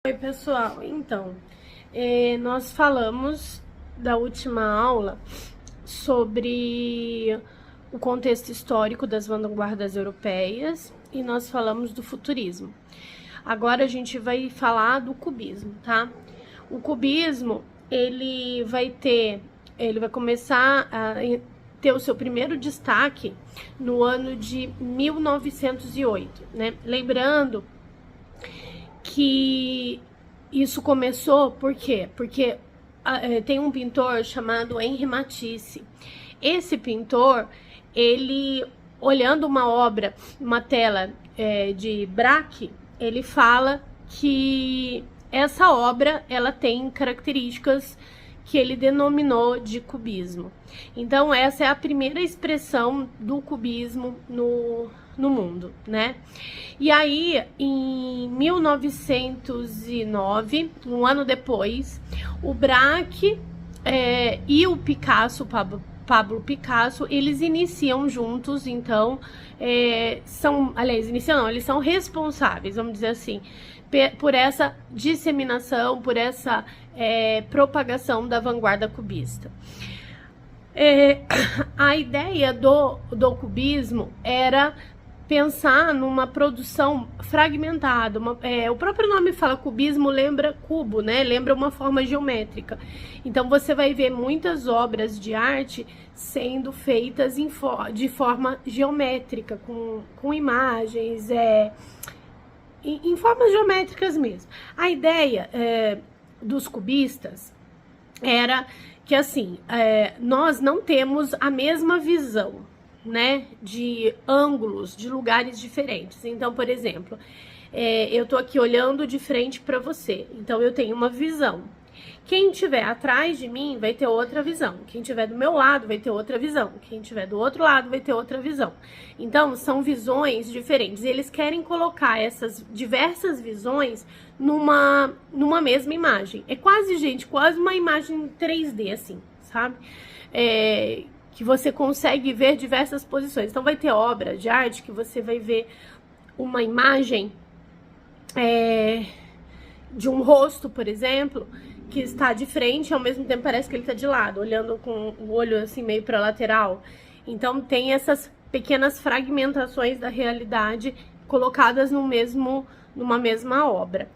Oi, pessoal. Então, nós falamos da última aula sobre o contexto histórico das vanguardas europeias e nós falamos do futurismo. Agora a gente vai falar do cubismo, tá? O cubismo, ele vai começar a ter o seu primeiro destaque no ano de 1908, né? Lembrando que isso começou por quê? Porque tem um pintor chamado Henri Matisse. Esse pintor, ele olhando uma obra, uma tela de Braque, ele fala que essa obra ela tem características que ele denominou de cubismo. Então essa é a primeira expressão do cubismo no mundo, né? E aí, em 1909, um ano depois, o Braque e o Picasso, Pablo Picasso, eles iniciam juntos, então, eles são responsáveis, vamos dizer assim, por essa disseminação, por essa propagação da vanguarda cubista. A ideia do cubismo era pensar numa produção fragmentada. O próprio nome fala cubismo, lembra cubo, né? Lembra uma forma geométrica. Então você vai ver muitas obras de arte sendo feitas de forma geométrica, com imagens, em formas geométricas mesmo. A ideia dos cubistas era que assim, nós não temos a mesma visão, né, de ângulos, de lugares diferentes. Então, por exemplo, eu tô aqui olhando de frente para você, então eu tenho uma visão. Quem estiver atrás de mim vai ter outra visão. Quem estiver do meu lado vai ter outra visão. Quem estiver do outro lado vai ter outra visão. Então, são visões diferentes. E eles querem colocar essas diversas visões numa mesma imagem. É quase, gente, quase uma imagem 3D, assim, sabe? Que você consegue ver diversas posições. Então vai ter obra de arte que você vai ver uma imagem de um rosto, por exemplo, que está de frente e ao mesmo tempo parece que ele está de lado, olhando com o olho assim meio para lateral. Então tem essas pequenas fragmentações da realidade colocadas numa mesma obra.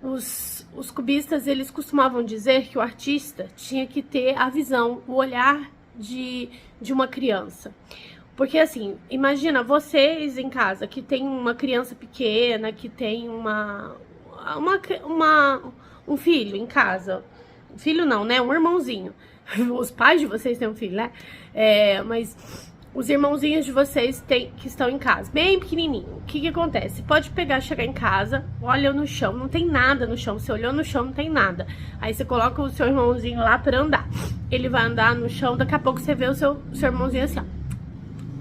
Os cubistas, eles costumavam dizer que o artista tinha que ter a visão, o olhar de uma criança. Porque assim, imagina vocês em casa que tem uma criança pequena, que tem um filho em casa. Filho não, né? Um irmãozinho. Os pais de vocês têm um filho, né? Mas os irmãozinhos de vocês que estão em casa, bem pequenininho. O que acontece? Pode chegar em casa, olha no chão, não tem nada no chão. Você olhou no chão, não tem nada. Aí você coloca o seu irmãozinho lá para andar. Ele vai andar no chão, daqui a pouco você vê o seu irmãozinho assim, ó,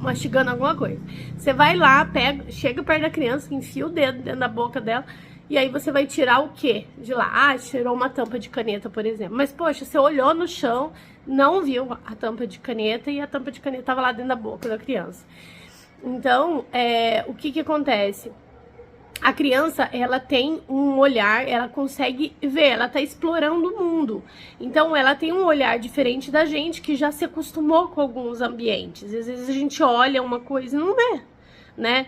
mastigando alguma coisa. Você vai lá, chega perto da criança, enfia o dedo dentro da boca dela. E aí você vai tirar o quê de lá? Tirou uma tampa de caneta, por exemplo. Mas, poxa, você olhou no chão, não viu a tampa de caneta e a tampa de caneta estava lá dentro da boca da criança. Então, o que acontece? A criança, ela tem um olhar, ela consegue ver, ela tá explorando o mundo. Então, ela tem um olhar diferente da gente, que já se acostumou com alguns ambientes. Às vezes a gente olha uma coisa e não vê, né?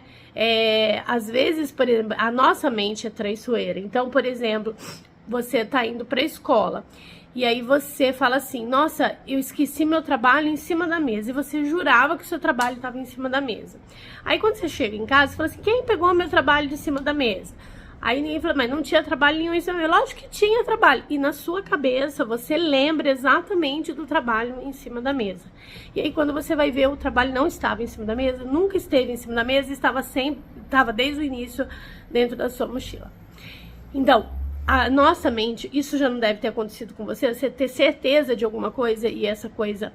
Às vezes, por exemplo, a nossa mente é traiçoeira. Então, por exemplo, você tá indo pra escola e aí você fala assim, nossa, eu esqueci meu trabalho em cima da mesa. E você jurava que o seu trabalho estava em cima da mesa. Aí quando você chega em casa, você fala assim, quem pegou meu trabalho de cima da mesa? Aí ninguém fala, mas não tinha trabalho nenhum em cima da mesa. Lógico que tinha trabalho. E na sua cabeça, você lembra exatamente do trabalho em cima da mesa. E aí quando você vai ver, o trabalho não estava em cima da mesa, nunca esteve em cima da mesa, estava desde o início dentro da sua mochila. Então, a nossa mente, isso já não deve ter acontecido com você ter certeza de alguma coisa e essa coisa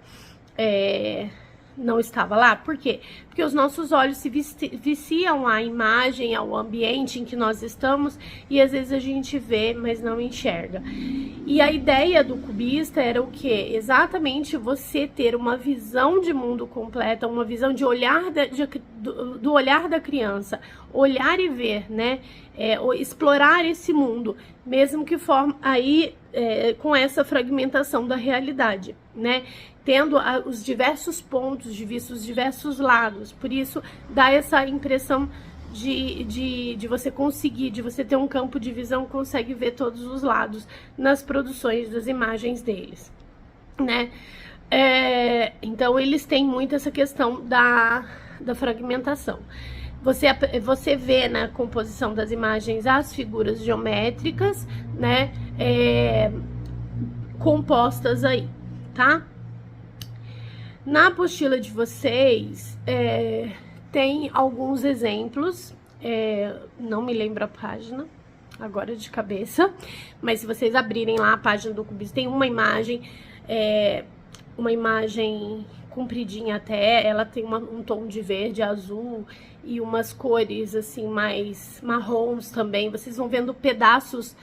não estava lá. Por quê? Porque os nossos olhos se viciam à imagem, ao ambiente em que nós estamos e às vezes a gente vê, mas não enxerga. E a ideia do cubista era o quê? Exatamente você ter uma visão de mundo completa, uma visão de olhar do olhar da criança, olhar e ver, né? Explorar esse mundo, mesmo que com essa fragmentação da realidade, né? Tendo os diversos pontos de vista, os diversos lados. Por isso, dá essa impressão de você conseguir, de você ter um campo de visão, consegue ver todos os lados nas produções das imagens deles, né? Então, eles têm muito essa questão da fragmentação. Você vê na composição das imagens as figuras geométricas, né? Compostas aí, tá? Na apostila de vocês, tem alguns exemplos, não me lembro a página agora de cabeça, mas se vocês abrirem lá a página do cubismo, tem uma imagem compridinha até, ela tem um tom de verde, azul e umas cores assim mais marrons também. Vocês vão vendo pedaços,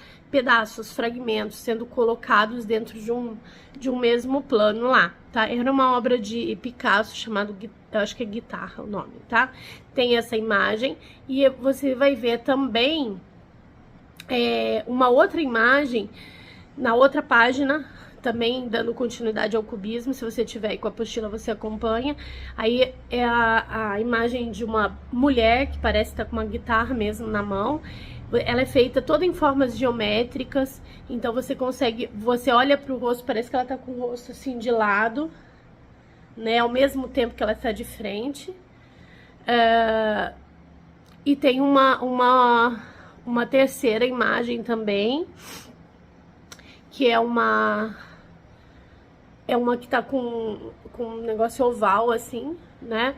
fragmentos sendo colocados dentro de um mesmo plano lá, tá? Era uma obra de Picasso chamado, eu acho que é Guitarra o nome, tá? Tem essa imagem e você vai ver também uma outra imagem na outra página, também dando continuidade ao cubismo. Se você tiver aí com a apostila, você acompanha. Aí é a imagem de uma mulher que parece estar com uma guitarra mesmo na mão. Ela é feita toda em formas geométricas, então você olha para o rosto, parece que ela tá com o rosto assim de lado, né, ao mesmo tempo que ela está de frente. E tem uma terceira imagem também, que é uma que tá com um negócio oval assim, né?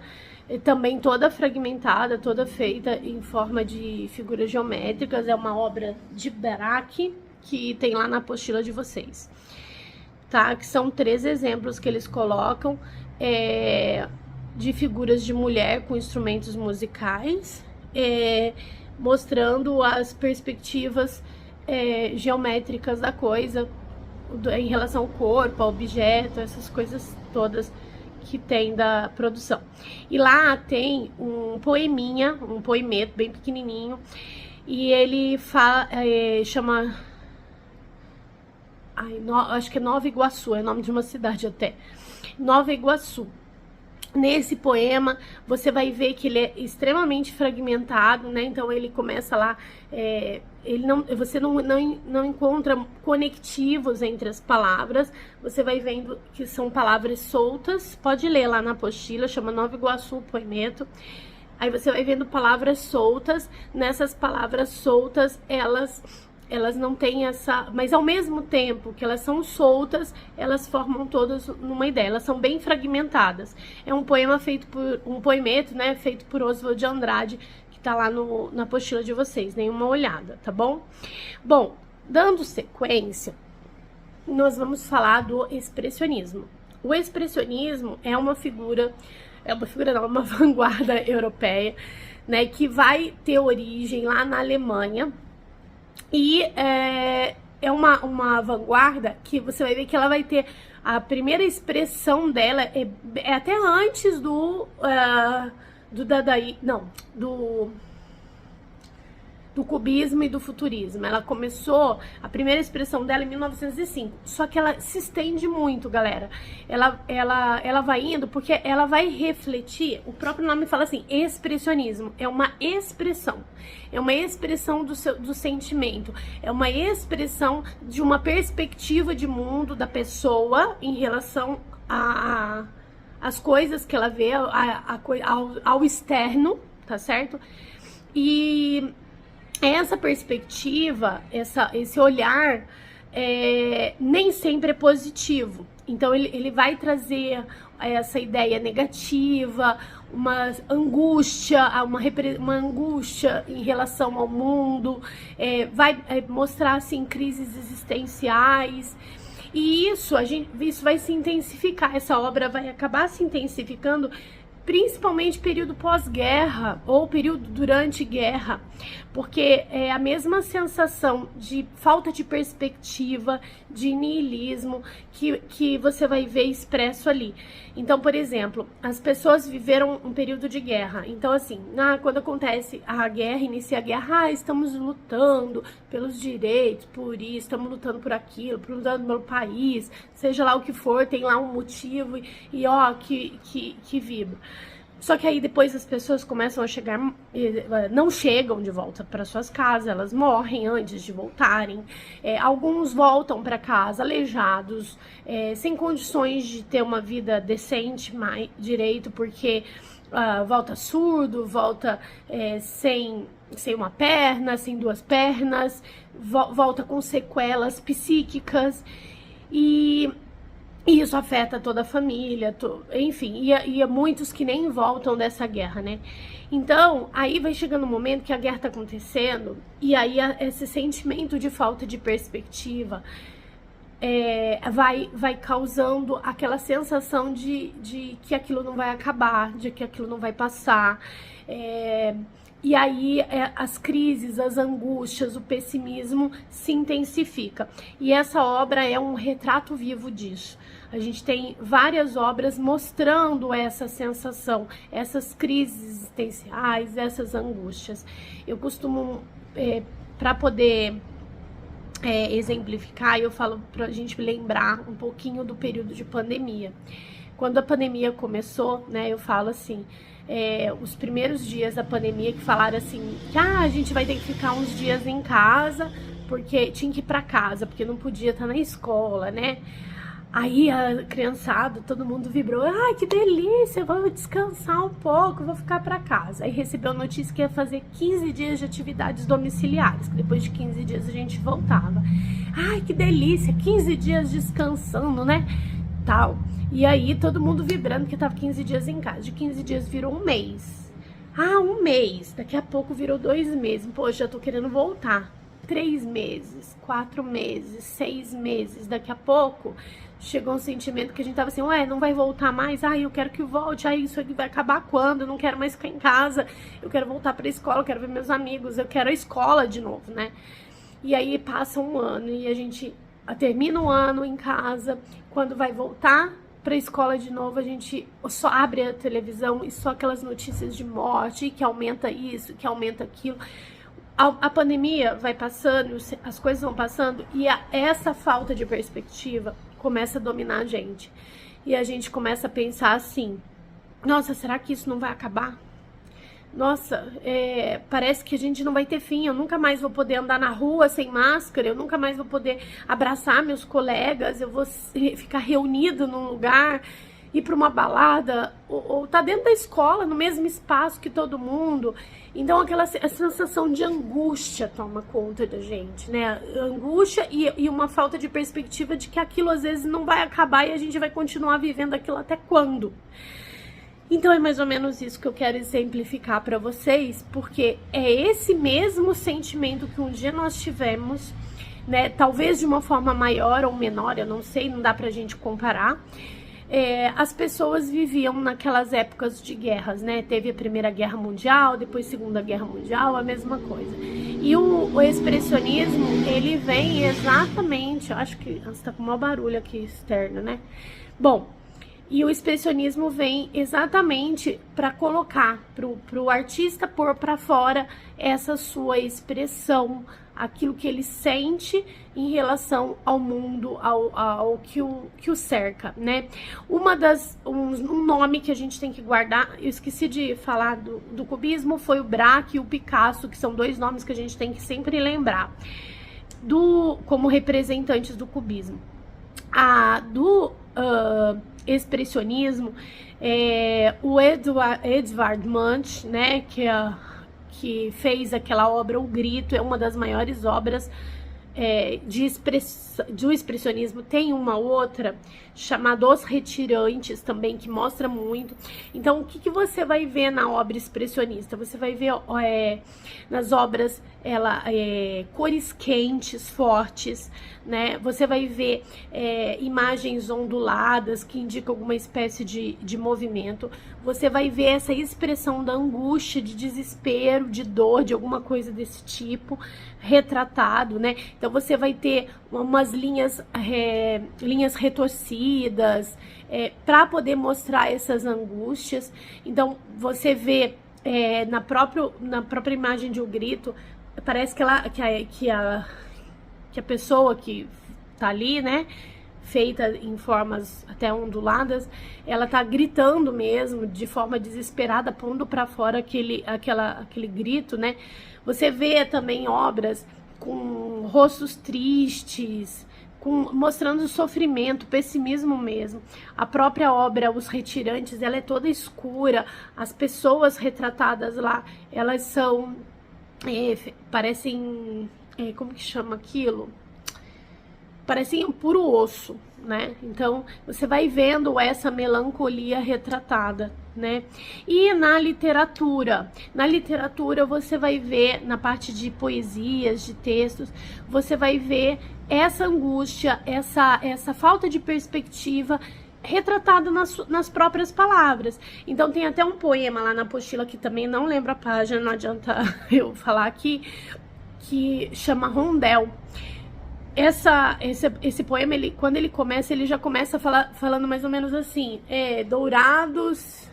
E também toda fragmentada, toda feita em forma de figuras geométricas. É uma obra de Braque, que tem lá na apostila de vocês, tá? Que são 3 exemplos que eles colocam de figuras de mulher com instrumentos musicais, mostrando as perspectivas geométricas da coisa, em relação ao corpo, ao objeto, essas coisas todas que tem da produção. E lá tem um poemeto bem pequenininho, e ele chama, acho que é Nova Iguaçu, é o nome de uma cidade até, Nova Iguaçu. Nesse poema, você vai ver que ele é extremamente fragmentado, né? Então, ele começa lá, você não encontra conectivos entre as palavras, você vai vendo que são palavras soltas. Pode ler lá na apostila, chama Nova Iguaçu, poemeto. Aí você vai vendo palavras soltas. Nessas palavras soltas, elas não têm mas ao mesmo tempo que elas são soltas, elas formam todas numa ideia, elas são bem fragmentadas. É um poemeto, né, feito por Oswald de Andrade, que tá lá na apostila de vocês, dêem uma olhada, tá bom? Bom, dando sequência, nós vamos falar do expressionismo. O expressionismo é uma vanguarda europeia, né, que vai ter origem lá na Alemanha. E é uma vanguarda que você vai ver que ela vai ter a primeira expressão dela é até antes do cubismo e do futurismo. Ela começou, a primeira expressão dela em 1905, só que ela se estende muito, galera. Ela vai indo porque ela vai refletir, o próprio nome fala assim, expressionismo, é uma expressão do sentimento, é uma expressão de uma perspectiva de mundo da pessoa em relação às coisas que ela vê, ao externo, tá certo? E essa perspectiva, esse olhar, nem sempre é positivo. Então, ele vai trazer essa ideia negativa, uma angústia em relação ao mundo, vai mostrar, assim, crises existenciais. E isso vai se intensificar, essa obra vai acabar se intensificando principalmente período pós-guerra ou período durante guerra, porque é a mesma sensação de falta de perspectiva, de niilismo que você vai ver expresso ali. Então, por exemplo, as pessoas viveram um período de guerra. Então, assim, quando acontece a guerra, inicia a guerra, estamos lutando pelos direitos, por isso, estamos lutando por aquilo, lutando pelo país, seja lá o que for, tem lá um motivo que vibra. Só que aí depois as pessoas começam a chegar, não chegam de volta para suas casas, elas morrem antes de voltarem. Alguns voltam para casa aleijados, sem condições de ter uma vida decente, mais direito, porque volta surdo, volta sem uma perna, sem duas pernas, volta com sequelas psíquicas e isso afeta toda a família, enfim, e muitos que nem voltam dessa guerra, né? Então, aí vai chegando um momento que a guerra tá acontecendo, e aí esse sentimento de falta de perspectiva vai causando aquela sensação de que aquilo não vai acabar, de que aquilo não vai passar. E aí as crises, as angústias, o pessimismo se intensifica. E essa obra é um retrato vivo disso. A gente tem várias obras mostrando essa sensação, essas crises existenciais, essas angústias. Eu costumo, para poder exemplificar, eu falo pra gente lembrar um pouquinho do período de pandemia. Quando a pandemia começou, né, eu falo assim, os primeiros dias da pandemia que falaram assim, que a gente vai ter que ficar uns dias em casa, porque tinha que ir pra casa, porque não podia estar na escola, né? Aí a criançada, todo mundo vibrou, ai que delícia, vou descansar um pouco, vou ficar pra casa. Aí recebeu a notícia que ia fazer 15 dias de atividades domiciliares, que depois de 15 dias a gente voltava. Ai que delícia, 15 dias descansando, né? Tal. E aí todo mundo vibrando que tava 15 dias em casa. De 15 dias virou um mês. Um mês. Daqui a pouco virou 2 meses. Poxa, já tô querendo voltar. 3 meses, 4 meses, 6 meses. Daqui a pouco chegou um sentimento que a gente tava assim, não vai voltar mais? Eu quero que volte. Isso aqui vai acabar quando? Eu não quero mais ficar em casa. Eu quero voltar pra escola, eu quero ver meus amigos. Eu quero a escola de novo, né? E aí passa um ano e a gente termina o ano em casa. Quando vai voltar pra escola de novo, a gente só abre a televisão e só aquelas notícias de morte, que aumenta isso, que aumenta aquilo. A pandemia vai passando, as coisas vão passando e essa falta de perspectiva começa a dominar a gente. E a gente começa a pensar assim, nossa, será que isso não vai acabar? Nossa, parece que a gente não vai ter fim, eu nunca mais vou poder andar na rua sem máscara, eu nunca mais vou poder abraçar meus colegas, eu vou ficar reunido num lugar, ir para uma balada, ou tá dentro da escola, no mesmo espaço que todo mundo. Então aquela sensação de angústia toma conta da gente, né? Angústia e uma falta de perspectiva de que aquilo às vezes não vai acabar e a gente vai continuar vivendo aquilo até quando? Então é mais ou menos isso que eu quero exemplificar para vocês, porque é esse mesmo sentimento que um dia nós tivemos, né? Talvez de uma forma maior ou menor, eu não sei, não dá pra gente comparar. As pessoas viviam naquelas épocas de guerras, né? Teve a Primeira Guerra Mundial, depois Segunda Guerra Mundial, a mesma coisa. E o expressionismo, ele vem exatamente, eu acho que está com um maior barulho aqui externo, né? Bom, e o expressionismo vem exatamente para colocar, para o artista pôr para fora essa sua expressão, aquilo que ele sente em relação ao mundo, ao que o cerca, né? Um nome que a gente tem que guardar, eu esqueci de falar do cubismo, foi o Braque e o Picasso, que são 2 nomes que a gente tem que sempre lembrar, como representantes do cubismo. Do expressionismo, o Edvard Munch, né, que fez aquela obra O Grito, é uma das maiores obras do expressionismo. Tem uma outra chamada Os Retirantes também, que mostra muito. Então, o que você vai ver na obra expressionista? Você vai ver nas obras cores quentes, fortes, né? Você vai ver imagens onduladas que indicam alguma espécie de movimento. você vai ver essa expressão da angústia, de desespero, de dor, de alguma coisa desse tipo, retratado, né? Então você vai ter umas linhas retorcidas, para poder mostrar essas angústias. Então você vê na própria imagem de um grito, parece que a pessoa que tá ali, né, feita em formas até onduladas, ela tá gritando mesmo, de forma desesperada, pondo para fora aquele grito, né? Você vê também obras com rostos tristes, mostrando sofrimento, pessimismo mesmo. A própria obra Os Retirantes, ela é toda escura. As pessoas retratadas lá, elas são, parecem, como que chama aquilo? Parecem um puro osso, né? Então, você vai vendo essa melancolia retratada, né? E na literatura você vai ver, na parte de poesias, de textos, você vai ver essa angústia, essa falta de perspectiva retratada nas próprias palavras. Então tem até um poema lá na apostila, que também não lembro a página, não adianta eu falar aqui, que chama Rondel. Esse poema, quando ele começa, ele já começa falando mais ou menos assim: dourados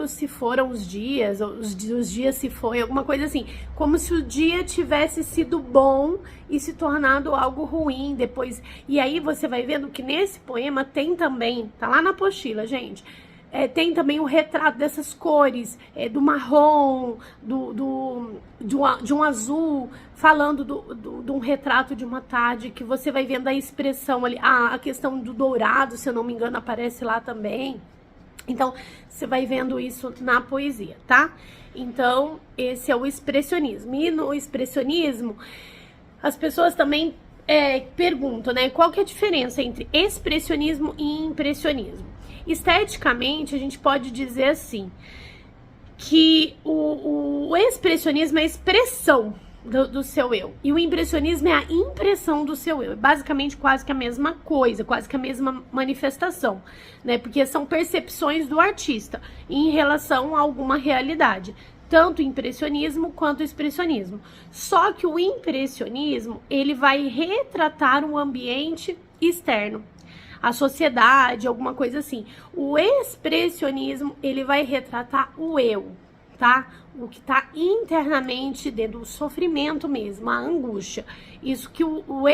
se foram os dias, os dias se foi, alguma coisa assim, como se o dia tivesse sido bom e se tornado algo ruim depois. E aí você vai vendo que nesse poema tem também, tá lá na apostila, gente, tem também o retrato dessas cores, do marrom, de um azul, falando de um retrato de uma tarde, que você vai vendo a expressão ali, a questão do dourado, se eu não me engano, aparece lá também. Então, você vai vendo isso na poesia, tá? Então, esse é o expressionismo. E no expressionismo, as pessoas também perguntam, né? Qual que é a diferença entre expressionismo e impressionismo? Esteticamente, a gente pode dizer assim, que o expressionismo é a expressão do seu eu, e o impressionismo é a impressão do seu eu. É basicamente quase que a mesma coisa, quase que a mesma manifestação, né? Porque são percepções do artista em relação a alguma realidade, tanto o impressionismo quanto o expressionismo. Só que o impressionismo, ele vai retratar um ambiente externo, a sociedade, alguma coisa assim. O expressionismo, ele vai retratar o eu, tá? O que tá internamente dentro do sofrimento mesmo, a angústia. Isso que o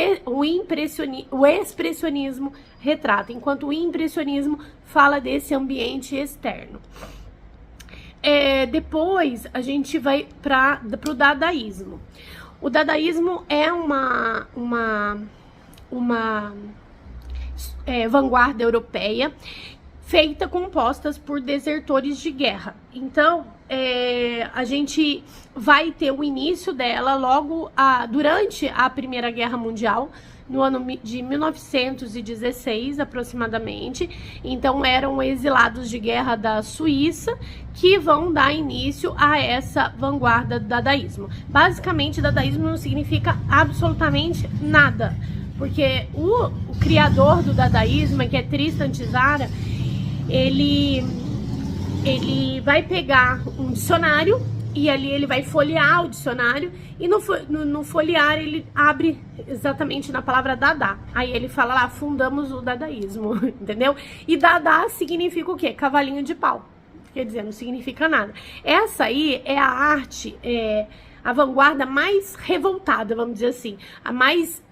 expressionismo retrata, enquanto o impressionismo fala desse ambiente externo. Depois a gente vai pro dadaísmo. O dadaísmo é uma vanguarda europeia feita, compostas por desertores de guerra. Então, a gente vai ter o início dela logo durante a Primeira Guerra Mundial, no ano de 1916, aproximadamente. Então, eram exilados de guerra da Suíça que vão dar início a essa vanguarda do dadaísmo. Basicamente, dadaísmo não significa absolutamente nada, porque o criador do dadaísmo, que é Tristan Tzara, ele vai pegar um dicionário e ali ele vai folhear o dicionário, e no folhear ele abre exatamente na palavra Dada. Aí ele fala lá: fundamos o dadaísmo, entendeu? E Dada significa o quê? Cavalinho de pau. Quer dizer, não significa nada. Essa aí é a arte, a vanguarda mais revoltada, vamos dizer assim, a mais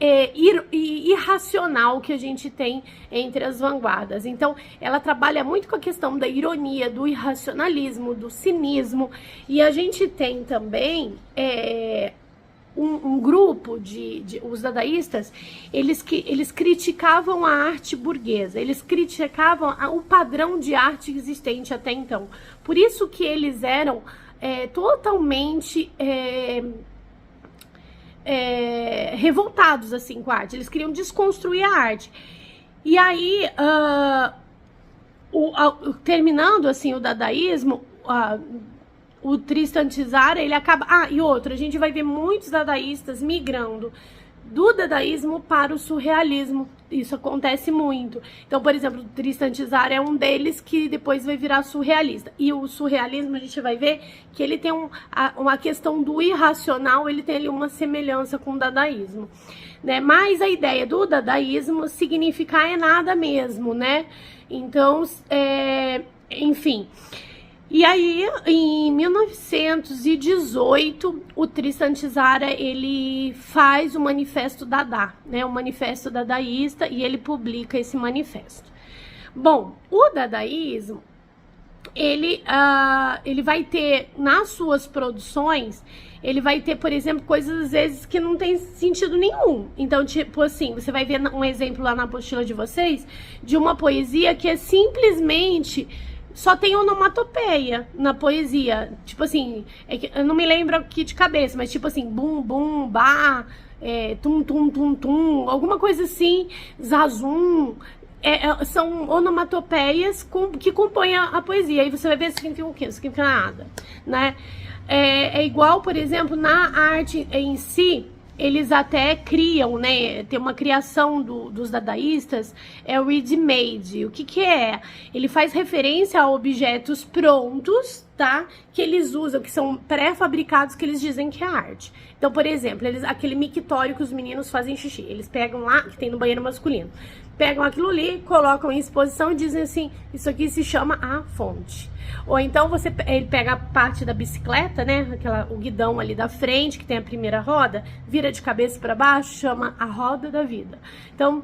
irracional que a gente tem entre as vanguardas. Então, ela trabalha muito com a questão da ironia, do irracionalismo, do cinismo. E a gente tem também um grupo os dadaístas, eles criticavam a arte burguesa, eles criticavam o padrão de arte existente até então. Por isso que eles eram totalmente revoltados assim com a arte. Eles queriam desconstruir a arte. E aí, terminando assim o dadaísmo, o Tristan Tzara, ele acaba... e outra, a gente vai ver muitos dadaístas migrando do dadaísmo para o surrealismo. Isso acontece muito. Então, por exemplo, o Tristan Tzar é um deles que depois vai virar surrealista. E o surrealismo, a gente vai ver que ele tem uma questão do irracional, ele tem ali uma semelhança com o dadaísmo, né? Mas a ideia do dadaísmo significar é nada mesmo, né? Então, enfim... E aí, em 1918, o Tristan Tzar, ele faz o Manifesto Dada, né, o Manifesto Dadaísta, e ele publica esse manifesto. Bom, o dadaísmo, ele vai ter, nas suas produções, ele vai ter, por exemplo, coisas às vezes que não tem sentido nenhum. Então, tipo assim, você vai ver um exemplo lá na apostila de vocês, de uma poesia que é simplesmente... Só tem onomatopeia na poesia. Tipo assim, eu não me lembro aqui de cabeça, mas tipo assim, bum, bum, bah, tum, tum, tum, tum, alguma coisa assim, zazum. São onomatopeias que compõem a poesia. Aí você vai ver se significa o quê? Não significa nada, né? É igual, por exemplo, na arte em si, eles até criam, né? Tem uma criação dos dadaístas, é o ready-made. O que é? Ele faz referência a objetos prontos, tá? Que eles usam, que são pré-fabricados, que eles dizem que é arte. Então, por exemplo, aquele mictório que os meninos fazem xixi, eles pegam lá, que tem no banheiro masculino, pegam aquilo ali, colocam em exposição e dizem assim, isso aqui se chama a fonte. Ou então ele pega a parte da bicicleta, né, o guidão ali da frente, que tem a primeira roda, vira de cabeça para baixo, chama a roda da vida. Então,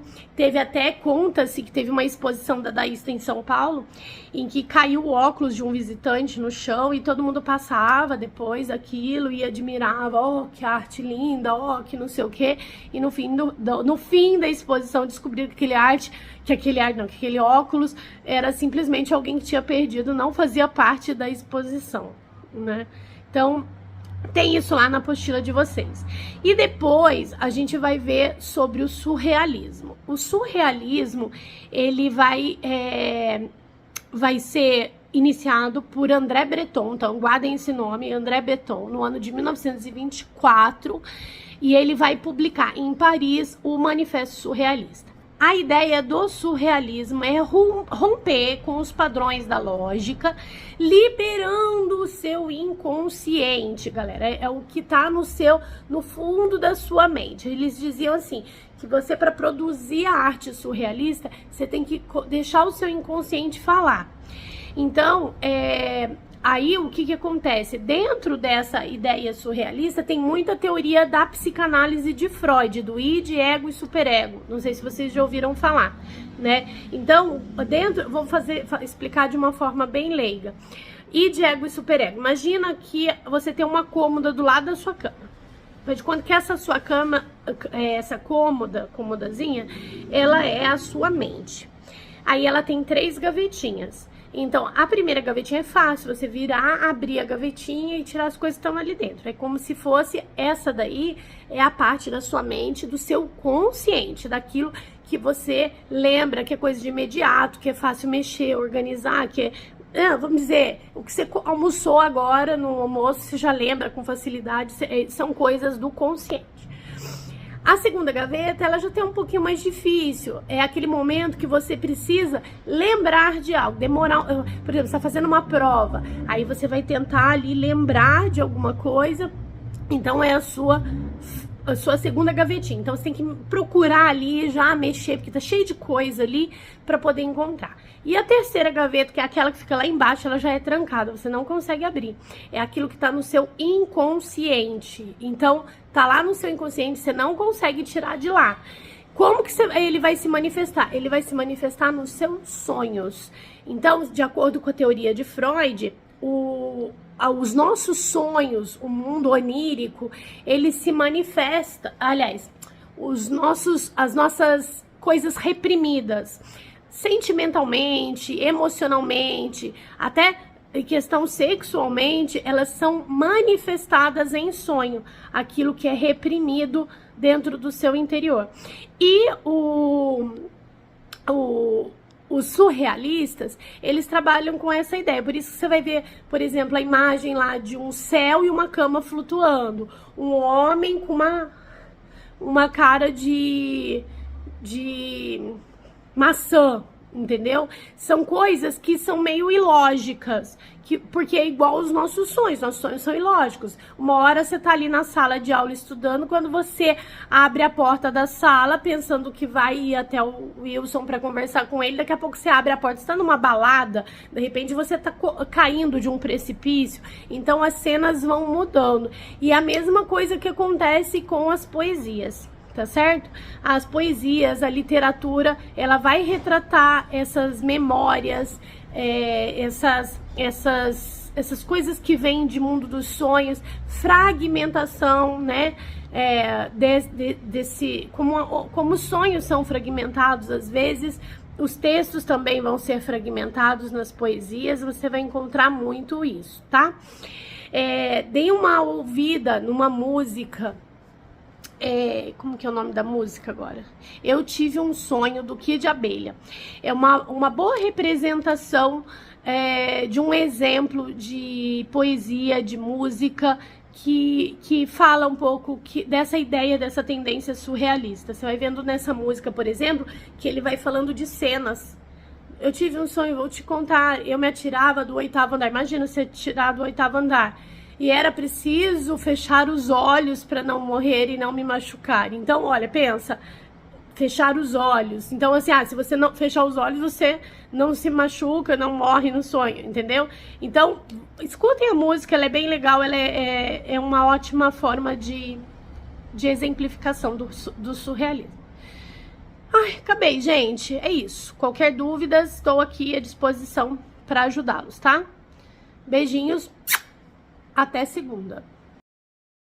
conta-se que teve uma exposição dadaísta em São Paulo, em que caiu o óculos de um visitante no chão e todo mundo passava depois aquilo e admirava, oh, que arte linda, oh, que não sei o quê. E no fim da exposição descobriram que aquele óculos era simplesmente alguém que tinha perdido, não fazia parte da exposição, né? Então, tem isso lá na apostila de vocês. E depois a gente vai ver sobre o surrealismo. O surrealismo, ele vai ser iniciado por André Breton. Então, guardem esse nome, André Breton, no ano de 1924. E ele vai publicar em Paris o Manifesto Surrealista. A ideia do surrealismo é romper com os padrões da lógica, liberando o seu inconsciente, galera. É o que tá no fundo da sua mente. Eles diziam assim, que você, para produzir a arte surrealista, você tem que deixar o seu inconsciente falar. Então, aí o que acontece? Dentro dessa ideia surrealista tem muita teoria da psicanálise de Freud, do id, ego e superego. Não sei se vocês já ouviram falar, né? Então, vou explicar de uma forma bem leiga. Id, ego e superego. Imagina que você tem uma cômoda do lado da sua cama. Faz de conta que essa sua cama, essa cômodazinha, ela é a sua mente. Aí ela tem 3 gavetinhas. Então, a primeira gavetinha é fácil, você virar, abrir a gavetinha e tirar as coisas que estão ali dentro. É como se fosse, essa daí é a parte da sua mente, do seu consciente, daquilo que você lembra, que é coisa de imediato, que é fácil mexer, organizar, que vamos dizer, o que você almoçou agora no almoço, você já lembra com facilidade, são coisas do consciente. A segunda gaveta, ela já tem um pouquinho mais difícil. É aquele momento que você precisa lembrar de algo. Por exemplo, você está fazendo uma prova. Aí você vai tentar ali lembrar de alguma coisa. Então, é a sua segunda gavetinha. Então, você tem que procurar ali, já mexer, porque tá cheio de coisa ali para poder encontrar. E a terceira gaveta, que é aquela que fica lá embaixo, ela já é trancada, você não consegue abrir. É aquilo que tá no seu inconsciente. Então, tá lá no seu inconsciente, você não consegue tirar de lá. Como que ele vai se manifestar? Ele vai se manifestar nos seus sonhos. Então, de acordo com a teoria de Freud, os nossos sonhos, o mundo onírico, ele se manifesta, aliás, as nossas coisas reprimidas, sentimentalmente, emocionalmente, até em questão sexualmente, elas são manifestadas em sonho, aquilo que é reprimido dentro do seu interior. E os surrealistas, eles trabalham com essa ideia, por isso que você vai ver, por exemplo, a imagem lá de um céu e uma cama flutuando, um homem com uma cara de maçã, entendeu? São coisas que são meio ilógicas, porque é igual aos nossos sonhos são ilógicos. Uma hora você tá ali na sala de aula estudando, quando você abre a porta da sala pensando que vai ir até o Wilson para conversar com ele, daqui a pouco você abre a porta, você tá numa balada, de repente você tá caindo de um precipício, então as cenas vão mudando. E a mesma coisa que acontece com as poesias. Tá certo? As poesias, a literatura, ela vai retratar essas memórias, essas coisas que vêm de mundo dos sonhos, fragmentação, né? Como os sonhos são fragmentados, às vezes, os textos também vão ser fragmentados nas poesias, você vai encontrar muito isso, tá? Dê uma ouvida numa música. Como que é o nome da música agora? Eu Tive um Sonho, do Kid Abelha. É uma boa representação de um exemplo de poesia, de música, que fala um pouco dessa ideia, dessa tendência surrealista. Você vai vendo nessa música, por exemplo, que ele vai falando de cenas. Eu tive um sonho, vou te contar, eu me atirava do 8º andar. Imagina você atirar do 8º andar. E era preciso fechar os olhos para não morrer e não me machucar. Então, olha, pensa, fechar os olhos. Então, assim, se você não fechar os olhos, você não se machuca, não morre no sonho, entendeu? Então, escutem a música, ela é bem legal, ela é uma ótima forma de exemplificação do surrealismo. Ai, acabei, gente. É isso. Qualquer dúvida, estou aqui à disposição para ajudá-los, tá? Beijinhos. Até segunda.